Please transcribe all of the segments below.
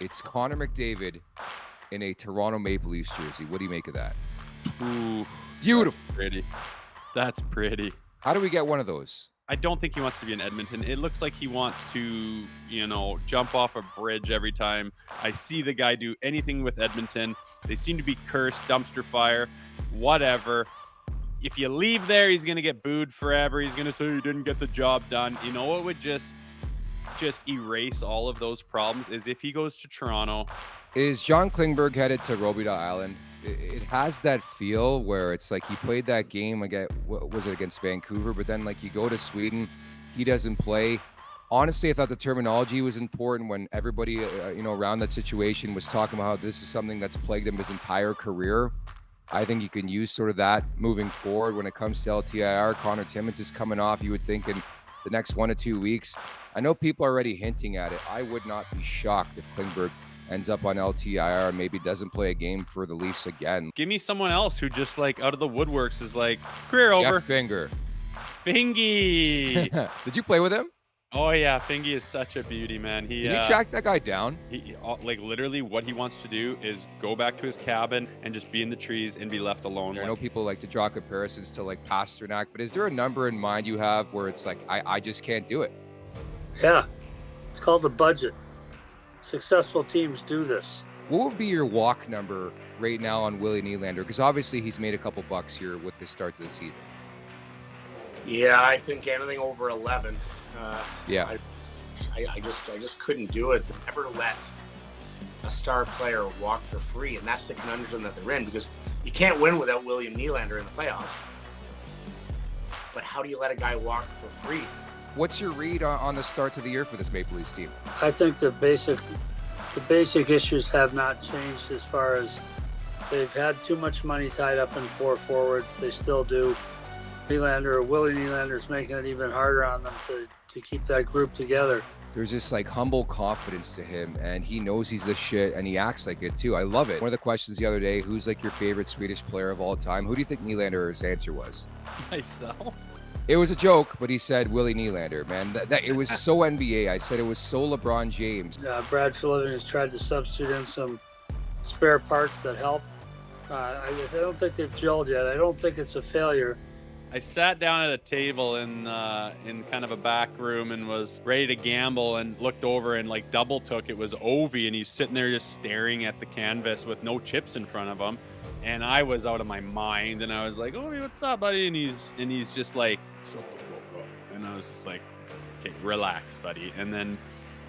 It's Connor McDavid in a Toronto Maple Leafs jersey. What do you make of that? Ooh, Beautiful. that's pretty. That's pretty. How do we get one of those? I don't think he wants to be in Edmonton. It looks like he wants to, jump off a bridge every time I see the guy do anything with Edmonton. They seem to be cursed, dumpster fire, whatever. If you leave there, he's going to get booed forever. He's going to say you didn't get the job done. You know what would just erase all of those problems is if he goes to Toronto. Is John Klingberg headed to Robidoux Island? It has that feel where it's like he played that game again. What was it, against Vancouver? But then like you go to Sweden, he doesn't play. Honestly, I thought the terminology was important when everybody around that situation was talking about how this is something that's plagued him his entire career. I think you can use sort of that moving forward when it comes to LTIR. Connor Timmins is coming off, you would think, in the next 1 to 2 weeks. I know people are already hinting at it. I would not be shocked if Klingberg ends up on LTIR and maybe doesn't play a game for the Leafs again. Give me someone else who just like out of the woodworks is like career over. Jeff Finger. Fingy. Did you play with him? Oh yeah, Fingy is such a beauty, man. Did you track that guy down? He like literally what he wants to do is go back to his cabin and just be in the trees and be left alone. I know people like to draw comparisons to like Pasternak, but is there a number in mind you have where it's like, I just can't do it? Yeah, it's called the budget. Successful teams do this. What would be your walk number right now on Willie Nylander? Because obviously he's made a couple bucks here with the start to the season. Yeah, I think anything over 11. Yeah. I just couldn't do it. Never let a star player walk for free, and that's the conundrum that they're in, because you can't win without William Nylander in the playoffs. But how do you let a guy walk for free? What's your read on the start to the year for this Maple Leafs team? I think the basic issues have not changed as far as they've had too much money tied up in four forwards. They still do. Willie Nylander's making it even harder on them to keep that group together. There's this like humble confidence to him, and he knows he's the shit, and he acts like it too. I love it. One of the questions the other day, who's like your favorite Swedish player of all time? Who do you think Nylander's answer was? Myself. It was a joke, but he said Willie Nylander, man. That it was so NBA. I said it was so LeBron James. Brad Treliving has tried to substitute in some spare parts that help. I don't think they've gelled yet. I don't think it's a failure. I sat down at a table in kind of a back room and was ready to gamble and looked over and like double took. It was Ovi, and he's sitting there just staring at the canvas with no chips in front of him. And I was out of my mind, and I was like, "Ovi, what's up, buddy?" And he's just like, "Shut the fuck up." And I was just like, "Okay, relax, buddy." And then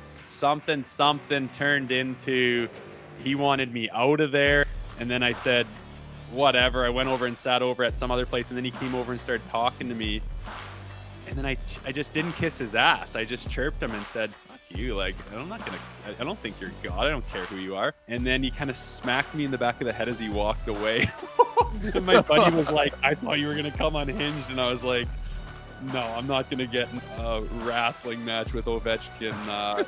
something turned into he wanted me out of there. And then I said, whatever. I went over and sat over at some other place, and then he came over and started talking to me. And then I just didn't kiss his ass. I just chirped him and said, "Fuck you. Like, I don't think you're God. I don't care who you are." And then he kind of smacked me in the back of the head as he walked away. And my buddy was like, "I thought you were going to come unhinged." And I was like, "No, I'm not going to get a wrestling match with Ovechkin."